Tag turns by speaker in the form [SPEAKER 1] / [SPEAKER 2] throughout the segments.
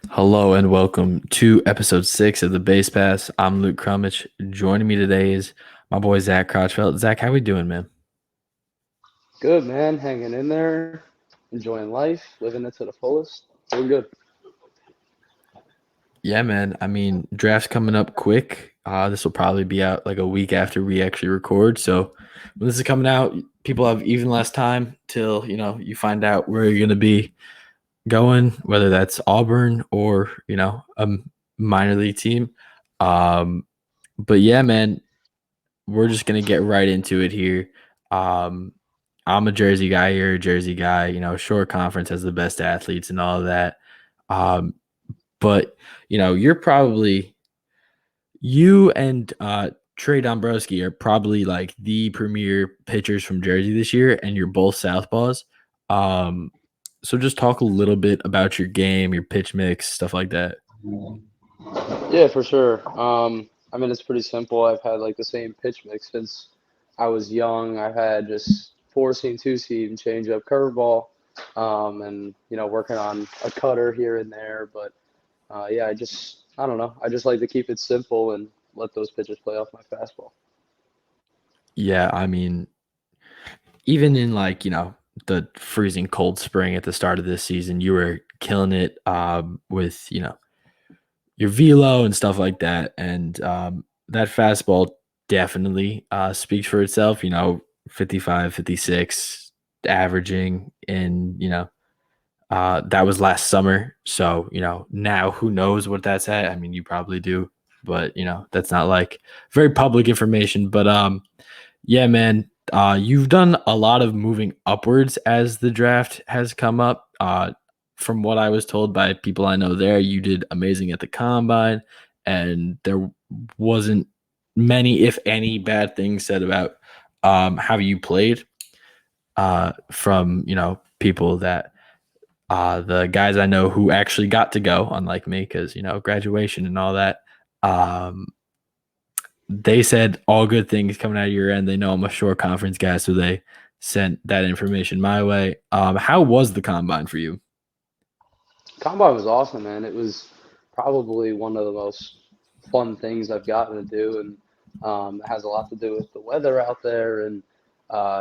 [SPEAKER 1] Hello and welcome to episode 6 of the Basepaths. I'm Luke Crummich. Joining me today is my boy Zach Crotchfelt. Zach, how we doing, man?
[SPEAKER 2] Good, man. Hanging in there, enjoying life, living it to the fullest. Doing good.
[SPEAKER 1] Yeah, man. I mean, draft's coming up quick. This will probably be out like a week after we actually record. So when this is coming out, people have even less time till you find out where you're gonna be going, whether that's Auburn or a minor league team. Um, but yeah, man, we're just gonna get right into it here. Um, I'm a Jersey guy. You're a Jersey guy. Short conference has the best athletes and all of that. Um, but you're probably you and Trey Dombrowski are probably like the premier pitchers from Jersey this year, and you're both Southpaws. Um, so just talk a little bit about your game, your pitch mix, stuff like that.
[SPEAKER 2] Yeah, for sure. I mean, it's pretty simple. I've had like the same pitch mix since I was young. I've had just four seam, two seam, changeup, curveball, and working on a cutter here and there. But yeah, I don't know. I just like to keep it simple and let those pitches play off my fastball.
[SPEAKER 1] Yeah, I mean, even in like the freezing cold spring at the start of this season, you were killing it with your velo and stuff like that, and that fastball definitely speaks for itself. 55, 56 averaging, and that was last summer. So now who knows what that's at? I mean, you probably do, but that's not like very public information. But yeah, man. You've done a lot of moving upwards as the draft has come up. From what I was told by people I know there, you did amazing at the combine, and there wasn't many, if any, bad things said about how you played. From people that the guys I know who actually got to go, unlike me, because graduation and all that. Um, they said all good things coming out of your end. They know I'm a short conference guy, so they sent that information my way. How was the combine for you?
[SPEAKER 2] Combine was awesome, man. It was probably one of the most fun things I've gotten to do, and it has a lot to do with the weather out there and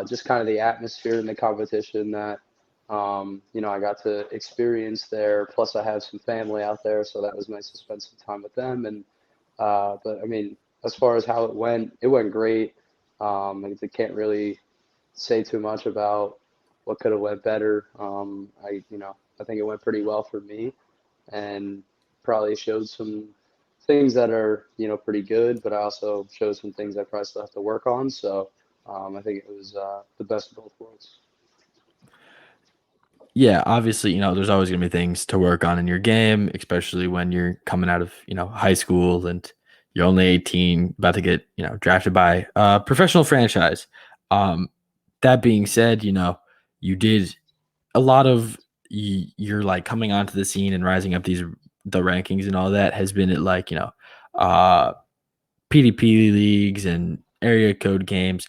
[SPEAKER 2] just kind of the atmosphere and the competition that I got to experience there. Plus, I have some family out there, so that was nice to spend some time with them. And but I mean, as far as how it went great. I can't really say too much about what could have went better. I think it went pretty well for me, and probably showed some things that are pretty good, but I also showed some things I probably still have to work on. So I think it was the best of both worlds.
[SPEAKER 1] Yeah, obviously, there's always going to be things to work on in your game, especially when you're coming out of, high school and you're only 18, about to get, drafted by a professional franchise. Um, that being said, you did a lot of you're like coming onto the scene and rising up the rankings and all that has been at like, uh PDP leagues and area code games.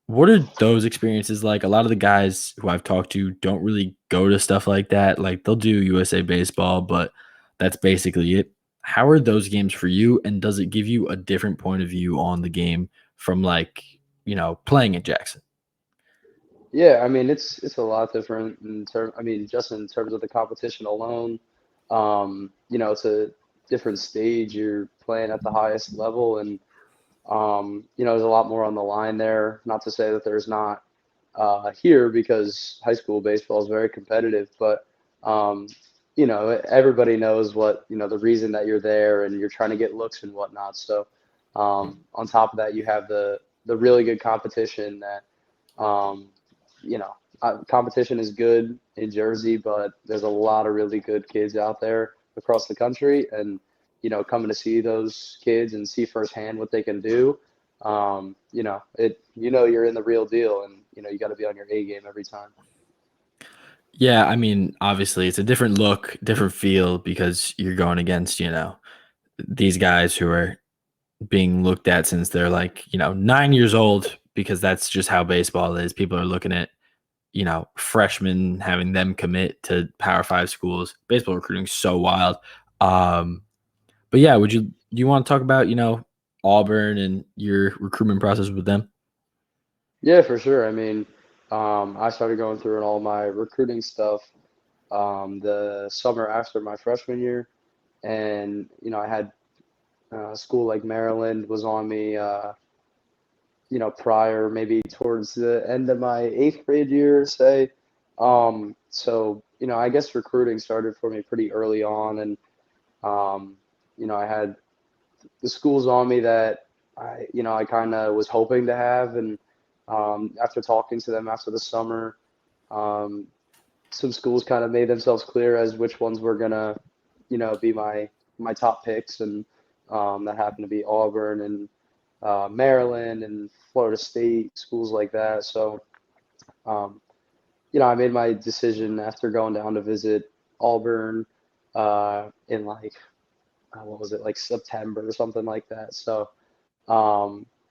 [SPEAKER 1] What are those experiences like? A lot of the guys who I've talked to don't really go to stuff like that. Like they'll do USA baseball, but that's basically it. How are those games for you? And does it give you a different point of view on the game from like, playing in Jackson?
[SPEAKER 2] Yeah, I mean it's a lot different in term. I mean just in terms of the competition alone. It's a different stage. You're playing at the highest level, and there's a lot more on the line there. Not to say that there's not here because high school baseball is very competitive, but um, everybody knows what the reason that you're there and you're trying to get looks and whatnot. So on top of that, you have the really good competition that um, competition is good in Jersey, but there's a lot of really good kids out there across the country, and coming to see those kids and see firsthand what they can do. You're in the real deal, and you got to be on your A game every time.
[SPEAKER 1] Yeah, I mean, obviously it's a different look, different feel because you're going against, these guys who are being looked at since they're like, 9 years old, because that's just how baseball is. People are looking at, freshmen, having them commit to Power Five schools. Baseball recruiting is so wild. Um, but yeah, do you want to talk about, Auburn and your recruitment process with them?
[SPEAKER 2] Yeah, for sure. I mean, I started going through all my recruiting stuff the summer after my freshman year, and I had school like Maryland was on me. Prior maybe towards the end of my eighth grade year, say. So I guess recruiting started for me pretty early on, and um, I had the schools on me that I kind of was hoping to have, and after talking to them after the summer, um, some schools kind of made themselves clear as which ones were gonna, be my top picks, and that happened to be Auburn and Maryland and Florida State, schools like that. So, um, I made my decision after going down to visit Auburn in like what was it, like September or something like that. So,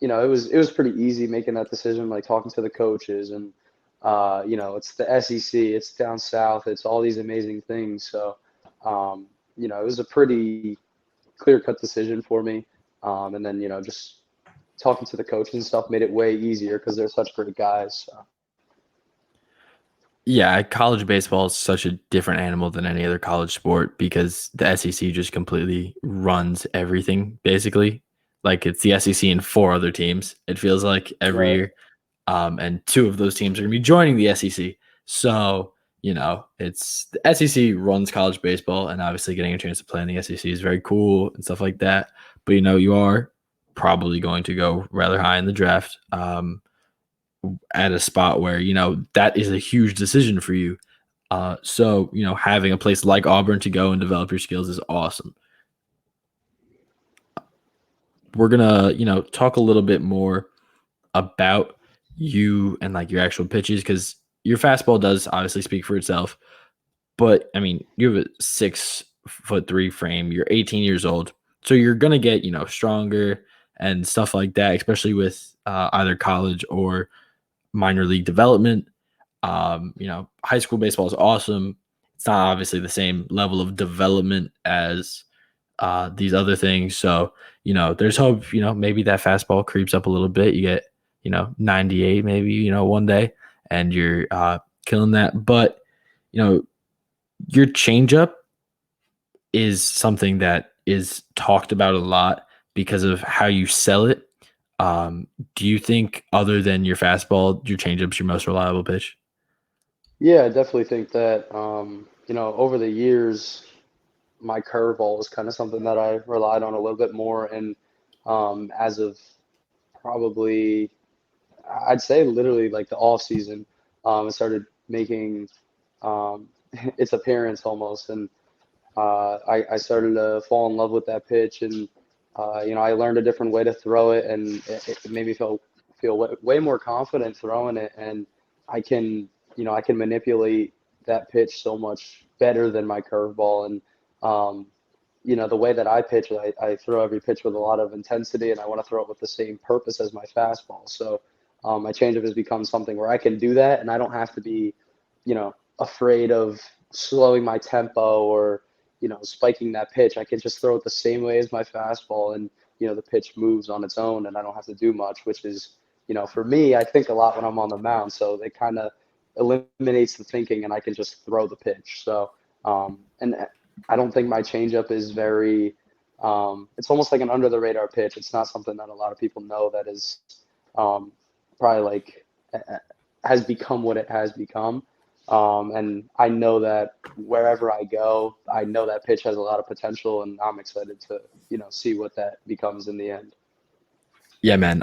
[SPEAKER 2] it was pretty easy making that decision, like talking to the coaches and it's the SEC, it's down south, it's all these amazing things. So, it was a pretty clear cut decision for me. And then just talking to the coaches and stuff made it way easier because they're such great guys. So.
[SPEAKER 1] Yeah, college baseball is such a different animal than any other college sport because the SEC just completely runs everything, basically. Like it's the SEC and four other teams, it feels like every
[SPEAKER 2] Right.
[SPEAKER 1] year. And two of those teams are going to be joining the SEC. So, it's the SEC runs college baseball, and obviously getting a chance to play in the SEC is very cool and stuff like that. But, you are probably going to go rather high in the draft. At a spot where that is a huge decision for you. So having a place like Auburn to go and develop your skills is awesome. We're gonna talk a little bit more about you and like your actual pitches because your fastball does obviously speak for itself. But I mean, you have a 6'3" frame. You're 18 years old, so you're gonna get stronger and stuff like that, especially with either college or minor league development. High school baseball is awesome. It's not obviously the same level of development as these other things. So, there's hope, maybe that fastball creeps up a little bit. You get, 98 maybe, one day and you're killing that. But, your changeup is something that is talked about a lot because of how you sell it. Um, do you think other than your fastball, your changeup's your most reliable pitch?
[SPEAKER 2] Yeah, I definitely think that over the years, my curveball was kind of something that I relied on a little bit more, and as of probably I'd say literally like the off season, it started making um, its appearance almost, and I started to fall in love with that pitch, and I learned a different way to throw it, and it made me feel way more confident throwing it, and I can I can manipulate that pitch so much better than my curveball, and um, the way that I pitch, I throw every pitch with a lot of intensity, and I want to throw it with the same purpose as my fastball. So my changeup has become something where I can do that, and I don't have to be, afraid of slowing my tempo or, spiking that pitch. I can just throw it the same way as my fastball, and the pitch moves on its own, and I don't have to do much, which is, for me, I think a lot when I'm on the mound, so it kind of eliminates the thinking, and I can just throw the pitch. So, and I don't think my changeup is very. It's almost like an under the radar pitch. It's not something that a lot of people know that is um, probably like has become what it has become. And I know that wherever I go, I know that pitch has a lot of potential, and I'm excited to see what that becomes in the end.
[SPEAKER 1] Yeah, man.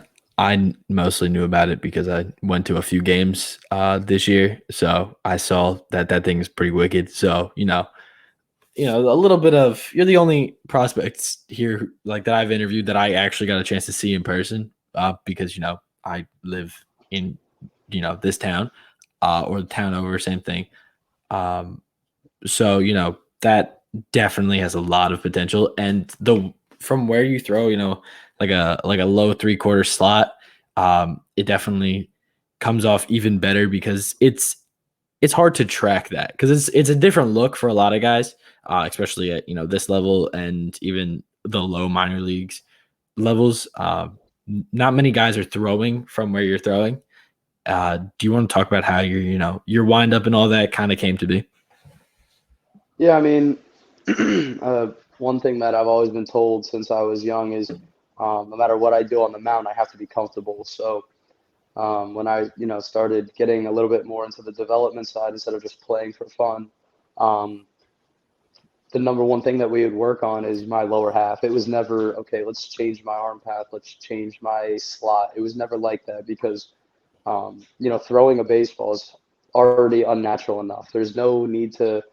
[SPEAKER 1] Mostly knew about it because I went to a few games this year, so I saw that thing is pretty wicked. So a little bit of you're the only prospects here like that I've interviewed that I actually got a chance to see in person because I live in this town or the town over, same thing. Um, so that definitely has a lot of potential, and the from where you throw, like a low 3/4 slot, it definitely comes off even better because it's hard to track that because it's a different look for a lot of guys. especially at this level and even the low minor leagues levels. Not many guys are throwing from where you're throwing. Do you want to talk about how your wind up and all that kind of came to be?
[SPEAKER 2] Yeah, I mean, one thing that I've always been told since I was young is no matter what I do on the mound, I have to be comfortable. So when I, started getting a little bit more into the development side instead of just playing for fun, um, the number one thing that we would work on is my lower half. It was never, okay, let's change my arm path, let's change my slot. It was never like that because throwing a baseball is already unnatural enough. There's no need to,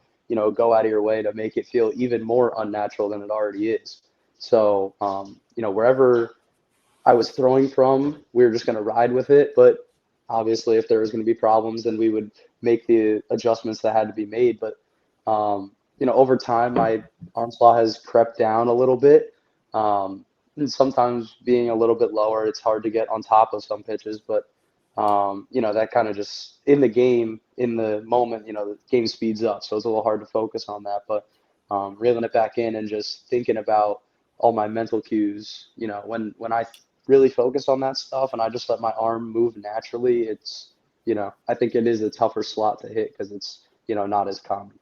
[SPEAKER 2] go out of your way to make it feel even more unnatural than it already is. So, wherever I was throwing from, we were just going to ride with it. But obviously, if there was going to be problems, then we would make the adjustments that had to be made. But over time, my arm slot has crept down a little bit. And sometimes being a little bit lower, it's hard to get on top of some pitches. But that kind of just in the game, in the moment, the game speeds up, so it's a little hard to focus on that. But reeling it back in and just thinking about all my mental cues, when I really focus on that stuff and I just let my arm move naturally, it's, I think it is a tougher slot to hit because it's, not as common.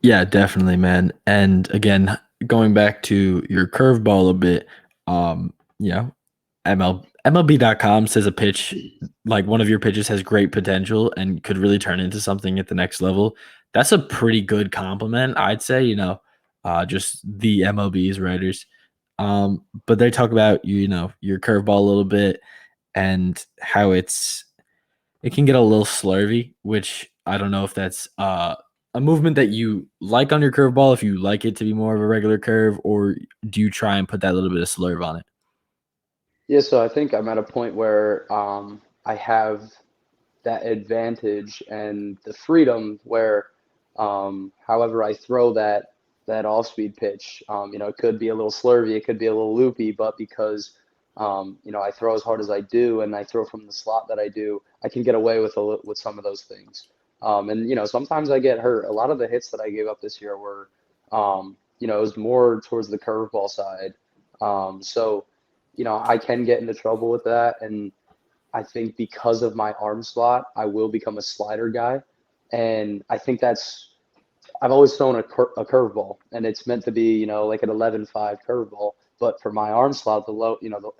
[SPEAKER 1] Yeah, definitely, man. And again, going back to your curveball a bit, um, you know, MLB.com says a pitch like one of your pitches has great potential and could really turn into something at the next level. That's a pretty good compliment, I'd say, just the MLB's writers. But they talk about your curveball a little bit and how it can get a little slurvy, which I don't know if that's a movement that you like on your curveball, if you like it to be more of a regular curve, or do you try and put that little bit of slurve on it?
[SPEAKER 2] Yeah, so I think I'm at a point where I have that advantage and the freedom where, however I throw that off-speed pitch, it could be a little slurvy, it could be a little loopy, but because I throw as hard as I do and I throw from the slot that I do, I can get away with some of those things. And sometimes I get hurt. A lot of the hits that I gave up this year were, it was more towards the curveball side. So, I can get into trouble with that, and I think because of my arm slot, I will become a slider guy. And I think I've always thrown a curveball, and it's meant to be, like an 11.5 curveball. But for my arm slot,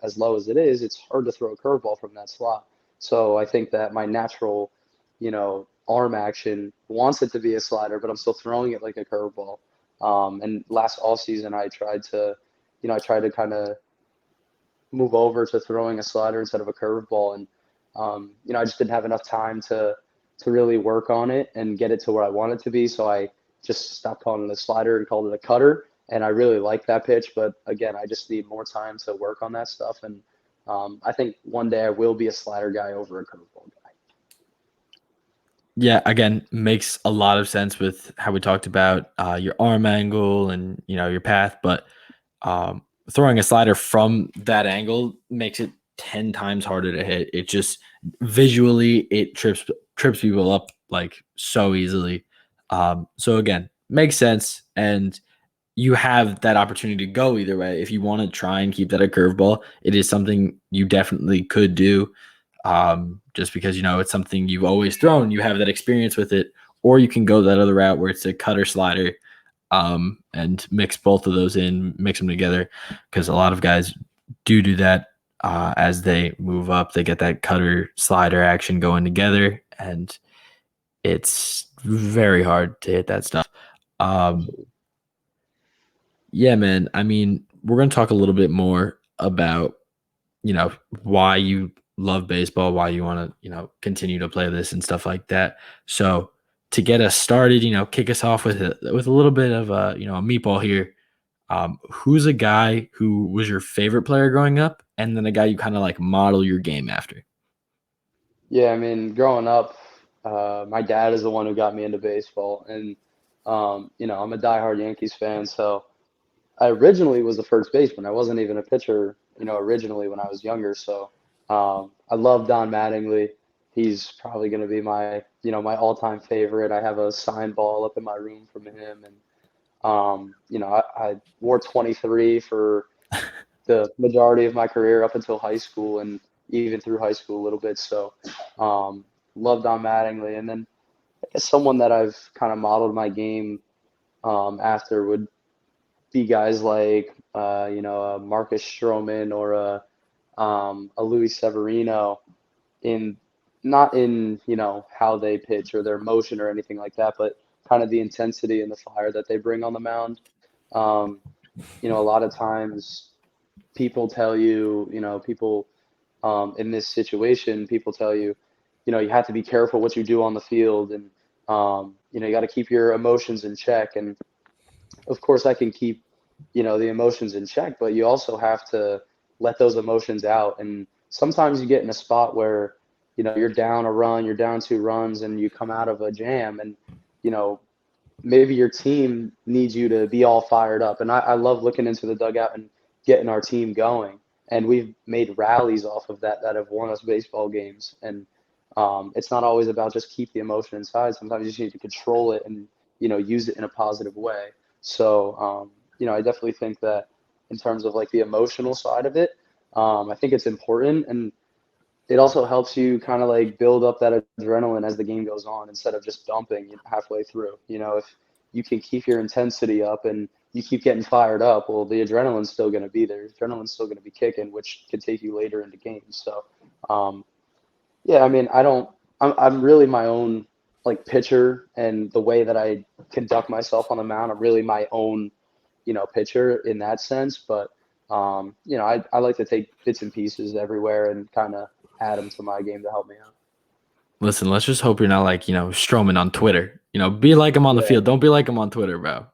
[SPEAKER 2] as low as it is, it's hard to throw a curveball from that slot. So I think that my natural, arm action wants it to be a slider, but I'm still throwing it like a curveball. And last all season, I tried to kind of move over to throwing a slider instead of a curveball. And I just didn't have enough time to really work on it and get it to where I want it to be. So I just stopped calling it a slider and called it a cutter. And I really like that pitch, but again, I just need more time to work on that stuff. And I think one day I will be a slider guy over a curveball guy.
[SPEAKER 1] Yeah, again, makes a lot of sense with how we talked about your arm angle and your path, but throwing a slider from that angle makes it 10 times harder to hit. It just visually it trips people up like so easily. So again, makes sense, and you have that opportunity to go either way. If you want to try and keep that a curveball, it is something you definitely could do. Just because it's something you've always thrown, you have that experience with it, or you can go that other route where it's a cutter slider, and mix both of those in, mix them together, because a lot of guys do that. As they move up, they get that cutter slider action going together, and it's very hard to hit that stuff. Um, yeah, man. I mean, we're gonna talk a little bit more about why you love baseball, why you want to, continue to play this and stuff like that. So to get us started, kick us off with a little bit of a meatball here. Who's a guy who was your favorite player growing up, and then a guy you kind of like model your game after?
[SPEAKER 2] Yeah, I mean, growing up, my dad is the one who got me into baseball. And, I'm a diehard Yankees fan. So I originally was the first baseman. I wasn't even a pitcher, originally when I was younger. So I love Don Mattingly. He's probably going to be my all-time favorite. I have a signed ball up in my room from him, and I wore 23 for the majority of my career up until high school and even through high school a little bit. So, loved Don Mattingly. And then I guess someone that I've kind of modeled my game after would be guys like, Marcus Stroman or a Luis Severino in not in how they pitch or their motion or anything like that, but kind of the intensity and the fire that they bring on the mound. Um, a lot of times people tell you, people in this situation, people tell you, you have to be careful what you do on the field, and you got to keep your emotions in check. And of course, I can keep, the emotions in check, but you also have to let those emotions out. And sometimes you get in a spot where, you're down a run, you're down 2 runs, and you come out of a jam, and you know, maybe your team needs you to be all fired up. And I love looking into the dugout and getting our team going. And we've made rallies off of that have won us baseball games. And it's not always about just keep the emotion inside. Sometimes you just need to control it and, use it in a positive way. So, I definitely think that in terms of like the emotional side of it, I think it's important. And it also helps you kind of like build up that adrenaline as the game goes on instead of just dumping halfway through. If you can keep your intensity up and you keep getting fired up, well, the adrenaline's still going to be there. Adrenaline's still going to be kicking, which could take you later into games. So, yeah, I mean, I'm really my own like pitcher, and the way that I conduct myself on the mound, I'm really my own, pitcher in that sense. But, I like to take bits and pieces everywhere and kind of add them to my game to help me out.
[SPEAKER 1] Listen, let's just hope you're not like, Stroman on Twitter. Be like him on the
[SPEAKER 2] Yeah.
[SPEAKER 1] field. Don't be like him on Twitter, bro.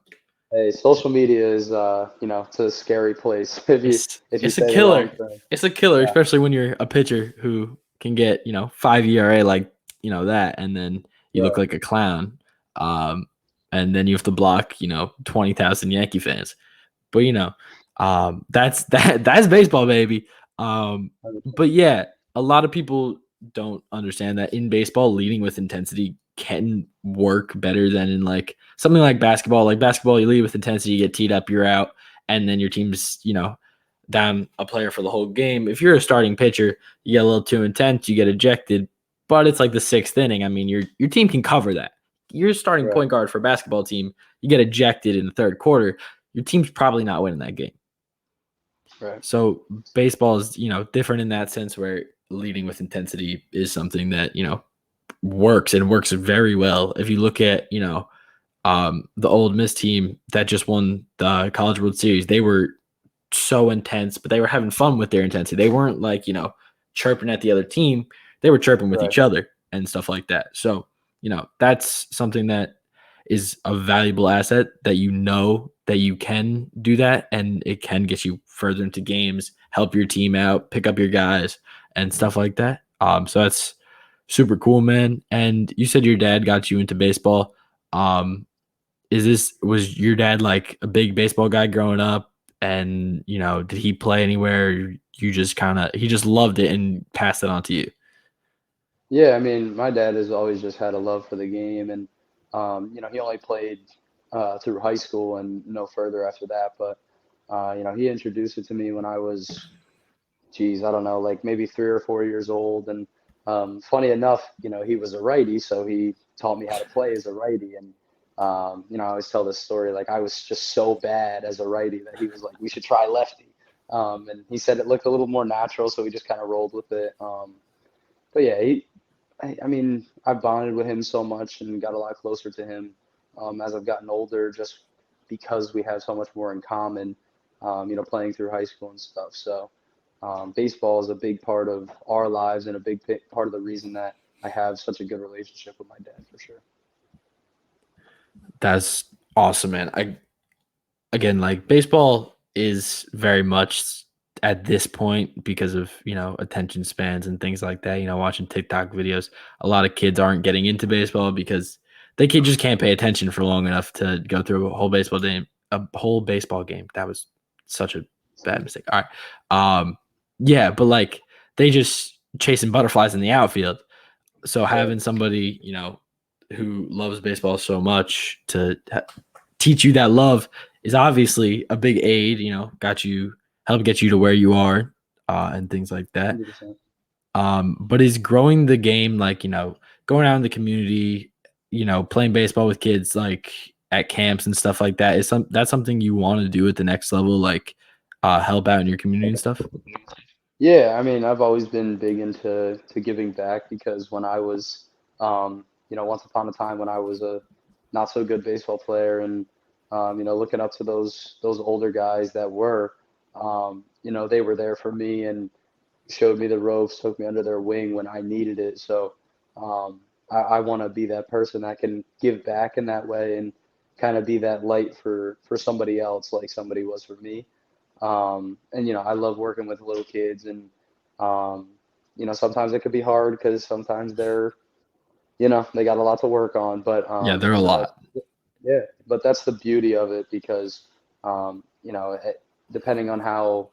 [SPEAKER 2] Hey, social media is it's a scary place if you
[SPEAKER 1] It's a
[SPEAKER 2] say the wrong
[SPEAKER 1] killer.
[SPEAKER 2] thing.
[SPEAKER 1] It's a killer,
[SPEAKER 2] Yeah,
[SPEAKER 1] especially when you're a pitcher who can get, 5 ERA like, that, and then you look
[SPEAKER 2] right,
[SPEAKER 1] like a clown. And then you have to block, 20,000 Yankee fans. But that's baseball, baby. But
[SPEAKER 2] 100%.
[SPEAKER 1] yeah, a lot of people don't understand that in baseball, leading with intensity can work better than in like something like basketball. Like basketball, you lead with intensity, you get teed up, you're out, and then your team's down a player for the whole game. If you're a starting pitcher, you get a little too intense, you get ejected. But it's like the 6th inning. I mean, your team can cover that. You're starting
[SPEAKER 2] Right,
[SPEAKER 1] point guard for a basketball team. You get ejected in the third quarter. Your team's probably not winning that game.
[SPEAKER 2] right,
[SPEAKER 1] So baseball is, different in that sense where leading with intensity is something that, works and works very well. If you look at, the old Miss team that just won the College World Series, they were so intense, but they were having fun with their intensity. They weren't like, chirping at the other team. They were chirping with
[SPEAKER 2] right,
[SPEAKER 1] each other and stuff like that. So, that's something that is a valuable asset that that you can do that, and it can get you further into games, help your team out, pick up your guys and stuff like that. So that's super cool, man. And you said your dad got you into baseball. Um, was your dad like a big baseball guy growing up? And did he play anywhere? You just he just loved it and passed it on to you.
[SPEAKER 2] yeah. I mean, my dad has always just had a love for the game, and he only played through high school and no further after that. But he introduced it to me when I was, geez, I don't know, like maybe 3 or 4 years old. And funny enough, he was a righty, so he taught me how to play as a righty. And I always tell this story, like I was just so bad as a righty that he was like, we should try lefty. And he said it looked a little more natural, so we just kind of rolled with it. But yeah, I mean, I've bonded with him so much and got a lot closer to him as I've gotten older, just because we have so much more in common, playing through high school and stuff. So baseball is a big part of our lives and a big part of the reason that I have such a good relationship with my dad, for sure.
[SPEAKER 1] That's awesome, man. Again, like baseball is very much at this point because of, attention spans and things like that, watching TikTok videos. A lot of kids aren't getting into baseball because just can't pay attention for long enough to go through a whole baseball game. That was such a bad mistake. All right. Yeah, but like they just chasing butterflies in the outfield. So
[SPEAKER 2] Right.
[SPEAKER 1] having somebody, who loves baseball so much to teach you that love is obviously a big aid, help get you to where you are, and things like that.
[SPEAKER 2] 100%.
[SPEAKER 1] But is growing the game, going out in the community, playing baseball with kids, like at camps and stuff like that, that's something you want to do at the next level, like help out in your community and stuff?
[SPEAKER 2] Yeah, I mean, I've always been big into giving back because when I was, once upon a time when I was a not so good baseball player and, looking up to those older guys that were, they were there for me and showed me the ropes, took me under their wing when I needed it. So I want to be that person that can give back in that way and kind of be that light for somebody else, like somebody was for me. And I love working with little kids, and sometimes it could be hard because sometimes they got a lot to work on. But
[SPEAKER 1] Yeah, there are a lot.
[SPEAKER 2] yeah, but that's the beauty of it because depending on how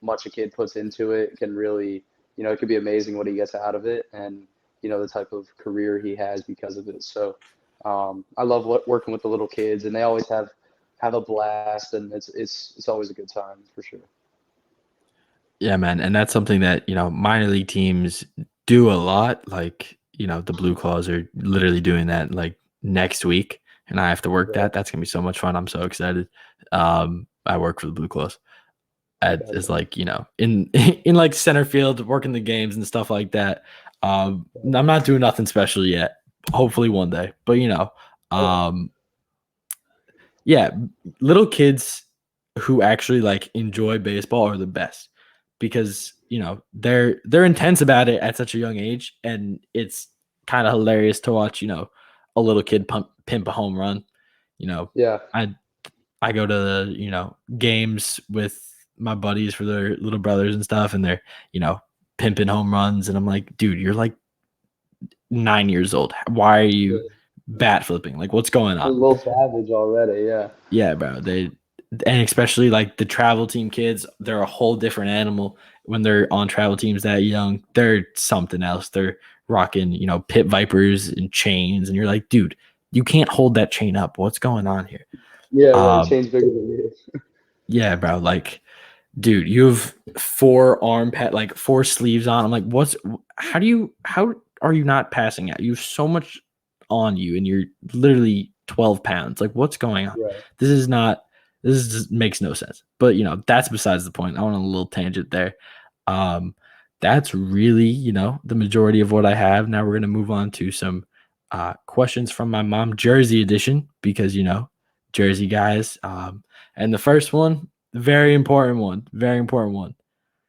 [SPEAKER 2] much a kid puts into it, can really, it could be amazing what he gets out of it, and the type of career he has because of it. So I love working with the little kids, and they always have a blast, and it's always a good time for sure.
[SPEAKER 1] Yeah, man, and that's something that, minor league teams do a lot, like, the Blue Claws are literally doing that, like, next week, and I have to work
[SPEAKER 2] Right.
[SPEAKER 1] that. That's gonna be so much fun. I'm so excited. I work for the Blue Claws. Is
[SPEAKER 2] Gotcha.
[SPEAKER 1] like, in in, like, center field, working the games and stuff like that. I'm not doing nothing special yet. Hopefully one day, but,
[SPEAKER 2] Yeah.
[SPEAKER 1] um yeah, little kids who actually, like, enjoy baseball are the best because, they're intense about it at such a young age, and it's kinda hilarious to watch, a little kid pimp a home run. You know,
[SPEAKER 2] Yeah.
[SPEAKER 1] I I go to, games with my buddies for their little brothers and stuff, and they're, pimping home runs, and I'm like, "Dude, you're, like, 9 years old. Why are you
[SPEAKER 2] Yeah.
[SPEAKER 1] bat flipping? Like, what's going
[SPEAKER 2] A
[SPEAKER 1] on?"
[SPEAKER 2] little savage already. Yeah.
[SPEAKER 1] Yeah, bro. And especially like the travel team kids, they're a whole different animal when they're on travel teams that young. They're something else. They're rocking, pit vipers and chains, and you're like, dude, you can't hold that chain up. What's going on here?
[SPEAKER 2] Yeah. Yeah.
[SPEAKER 1] Um,
[SPEAKER 2] Change bigger than you.
[SPEAKER 1] yeah, bro. Like, dude, you have like 4 sleeves on. I'm like, how are you not passing out? You have so much on you, and you're literally 12 pounds. Like, what's going on?
[SPEAKER 2] Right.
[SPEAKER 1] This is not, this just makes no sense. But, that's besides the point. I went on a little tangent there. Um, that's really, the majority of what I have. Now we're going to move on to some questions from my mom, Jersey edition, because, Jersey guys. And the first one, very important one. Very important one.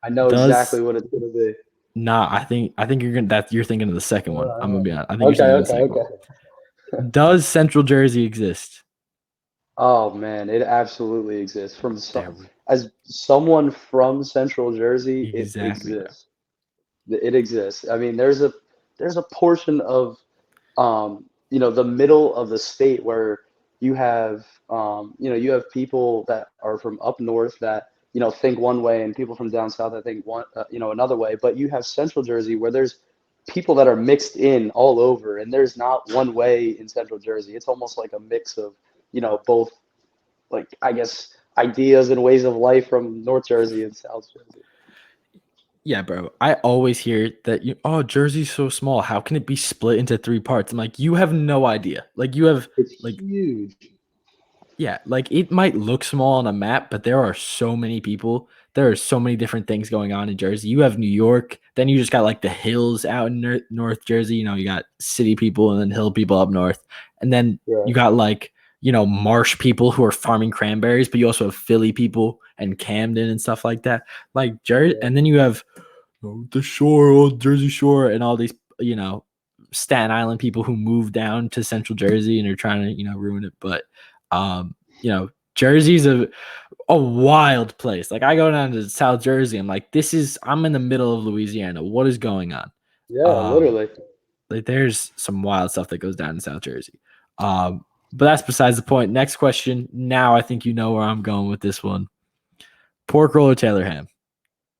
[SPEAKER 2] I know exactly
[SPEAKER 1] Does
[SPEAKER 2] what it's gonna be.
[SPEAKER 1] Nah, I think you're thinking of the second one. I'm gonna be honest. I think you're
[SPEAKER 2] Okay.
[SPEAKER 1] thinking of the
[SPEAKER 2] Okay.
[SPEAKER 1] second one.
[SPEAKER 2] Okay.
[SPEAKER 1] Does Central Jersey exist?
[SPEAKER 2] Oh man, it absolutely exists.
[SPEAKER 1] There we
[SPEAKER 2] As someone from Central Jersey, it
[SPEAKER 1] exactly, bro.
[SPEAKER 2] exists. It exists. I mean, there's a portion of the middle of the state where you have people that are from up north that, think one way, and people from down south that think another way. But you have Central Jersey where there's people that are mixed in all over, and there's not one way in Central Jersey. It's almost like a mix of, both, like, I guess, ideas and ways of life from North Jersey and South Jersey.
[SPEAKER 1] Yeah, bro. I always hear that Jersey's so small. How can it be split into 3 parts? I'm like, you have no idea. Like you have
[SPEAKER 2] It's
[SPEAKER 1] like
[SPEAKER 2] huge.
[SPEAKER 1] Yeah, like it might look small on a map, but there are so many people. There are so many different things going on in Jersey. You have New York, then you just got like the hills out in North Jersey. You got city people and then hill people up north. And then
[SPEAKER 2] Yeah.
[SPEAKER 1] you got like, marsh people who are farming cranberries, but you also have Philly people and Camden and stuff like that. Like Jersey,
[SPEAKER 2] Yeah.
[SPEAKER 1] and then you have the shore, old Jersey Shore, and all these, Staten Island people who move down to Central Jersey and are trying to, ruin it. But, um, Jersey's a wild place. Like I go down to South Jersey, I'm in the middle of Louisiana. What is going on?
[SPEAKER 2] Yeah,
[SPEAKER 1] Um,
[SPEAKER 2] literally.
[SPEAKER 1] like there's some wild stuff that goes down in South Jersey. But that's besides the point. Next question. Now I think you know where I'm going with this one. Pork roll or Taylor ham?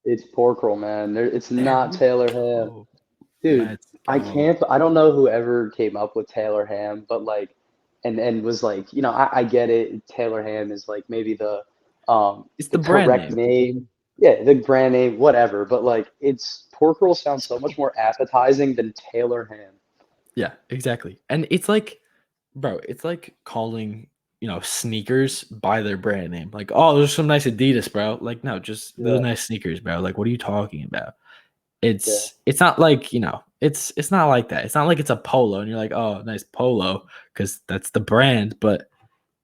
[SPEAKER 2] It's pork roll, man. It's
[SPEAKER 1] There
[SPEAKER 2] not
[SPEAKER 1] we
[SPEAKER 2] Taylor ham.
[SPEAKER 1] go.
[SPEAKER 2] Dude,
[SPEAKER 1] Let's go.
[SPEAKER 2] I don't know who ever came up with Taylor ham, but like and was like, I get it. Taylor Ham is like maybe
[SPEAKER 1] It's
[SPEAKER 2] the
[SPEAKER 1] the brand
[SPEAKER 2] correct
[SPEAKER 1] name.
[SPEAKER 2] name. Yeah, the brand name, whatever. But like, it's pork roll sounds so much more appetizing than Taylor Ham.
[SPEAKER 1] Yeah, exactly. And it's like, bro, it's like calling, sneakers by their brand name. Like, oh, there's some nice Adidas, bro. Like, no, just those
[SPEAKER 2] Yeah,
[SPEAKER 1] nice sneakers, bro. Like, what are you talking about?
[SPEAKER 2] yeah,
[SPEAKER 1] It's not like, it's not like that. It's not like it's a polo and you're like, oh, nice polo, because that's the brand, but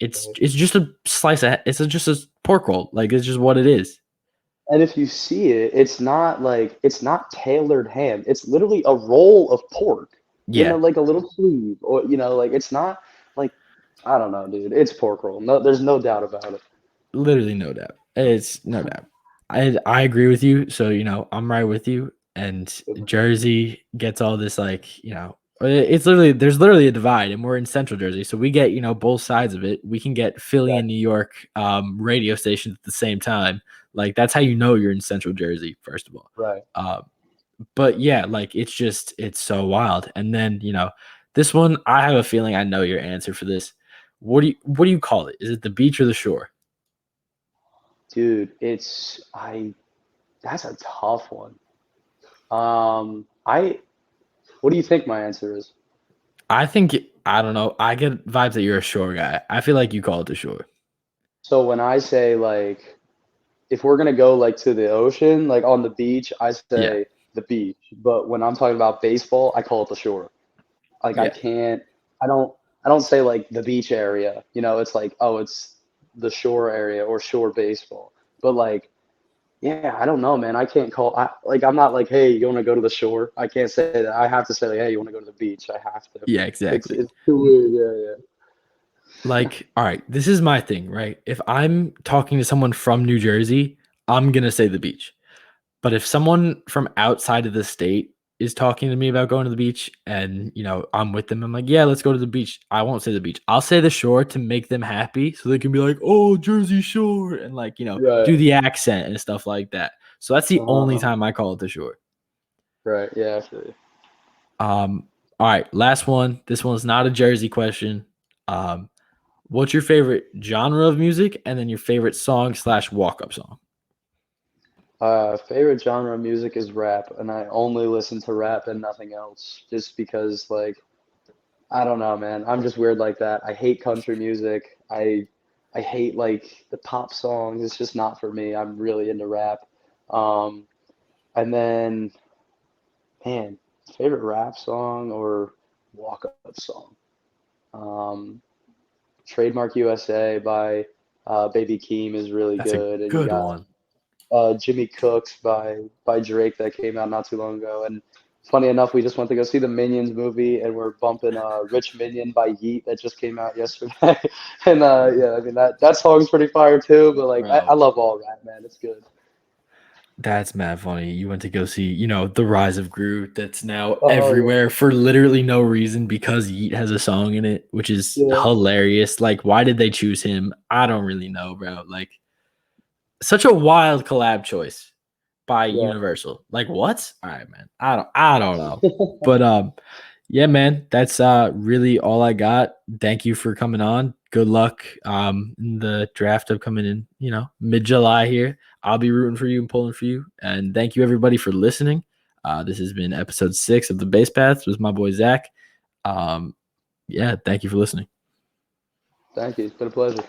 [SPEAKER 2] right.
[SPEAKER 1] it's just a slice of just a pork roll. Like, it's just what it is.
[SPEAKER 2] And if you see it, it's not tailored ham. It's literally a roll of pork in
[SPEAKER 1] Yeah,
[SPEAKER 2] like a little sleeve, or like it's not like I don't know, dude. It's pork roll. No, there's no doubt about it.
[SPEAKER 1] literally no doubt. It's no doubt. I agree with you. So, I'm right with you. And Jersey gets all this, like, it's literally there's literally a divide, and we're in Central Jersey, so we get both sides of it. We can get Philly and New York radio stations at the same time. Like, that's how you're in Central Jersey, first of all.
[SPEAKER 2] Right.
[SPEAKER 1] Uh, but yeah, like, it's so wild. And then this one, I have a feeling I know your answer for this. What do you call it? Is it the beach or the shore?
[SPEAKER 2] Dude, that's a tough one. I what do you think my answer is?
[SPEAKER 1] I don't know. I get vibes that you're a shore guy. I feel like you call it the shore.
[SPEAKER 2] So when I say like if we're gonna go like to the ocean, like on the beach, I
[SPEAKER 1] Yeah.
[SPEAKER 2] say the beach. But when I'm talking about baseball, I call it the shore. Like I
[SPEAKER 1] Yeah.
[SPEAKER 2] can't I don't say like the beach area. It's like, oh, it's the shore area or shore baseball. But like, yeah, I don't know, man. I can't I'm not like, hey, you want to go to the shore? I can't say that. I have to say like, hey, you want to go to the beach? I have to.
[SPEAKER 1] Yeah,
[SPEAKER 2] It's
[SPEAKER 1] exactly.
[SPEAKER 2] it's too weird.
[SPEAKER 1] Like, all right, this is my thing, right? If I'm talking to someone from New Jersey, I'm gonna say the beach. But if someone from outside of the state is talking to me about going to the beach and, I'm with them, I'm like, yeah, let's go to the beach. I won't say the beach. I'll say the shore to make them happy so they can be like, oh, Jersey Shore, and like,
[SPEAKER 2] Yeah.
[SPEAKER 1] do
[SPEAKER 2] Right.
[SPEAKER 1] the accent and stuff like that. So that's the only
[SPEAKER 2] Uh-huh.
[SPEAKER 1] time I call it the shore.
[SPEAKER 2] Right. Yeah. I feel you.
[SPEAKER 1] All right, last one. This one's not a Jersey question. Um, what's your favorite genre of music, and then your favorite song slash walk up song?
[SPEAKER 2] Favorite genre of music is rap, and I only listen to rap and nothing else, just because like I don't know, man. I'm just weird like that. I hate country music. I hate like the pop songs. It's just not for me. I'm really into rap. Um, and then, man, favorite rap song or walk-up song? Um, Trademark USA by Baby Keem is really
[SPEAKER 1] That's a
[SPEAKER 2] good, and you
[SPEAKER 1] good
[SPEAKER 2] got
[SPEAKER 1] one.
[SPEAKER 2] Jimmy Cooks by Drake that came out not too long ago. And funny enough, we just went to go see the Minions movie, and we're bumping Rich Minion by Yeet that just came out yesterday. And yeah, I mean that song's pretty fire too. But like I
[SPEAKER 1] Bro,
[SPEAKER 2] love all rap, man. It's good.
[SPEAKER 1] that's mad funny. You went to go see, the Rise of Gru that's now
[SPEAKER 2] Oh yeah,
[SPEAKER 1] everywhere for literally no reason because Yeet has a song in it, which is
[SPEAKER 2] yeah,
[SPEAKER 1] hilarious. Like, why did they choose him? I don't really know, bro. Like, such a wild collab choice by
[SPEAKER 2] yeah.
[SPEAKER 1] Universal. Like, what? All right, man. I don't know. But yeah, man, that's really all I got. Thank you for coming on. Good luck in the draft upcoming in, mid-July here. I'll be rooting for you and pulling for you. And thank you everybody for listening. This has been episode 6 of the Basepaths with my boy Zach. Yeah, thank you for listening.
[SPEAKER 2] Thank you. It's been a pleasure.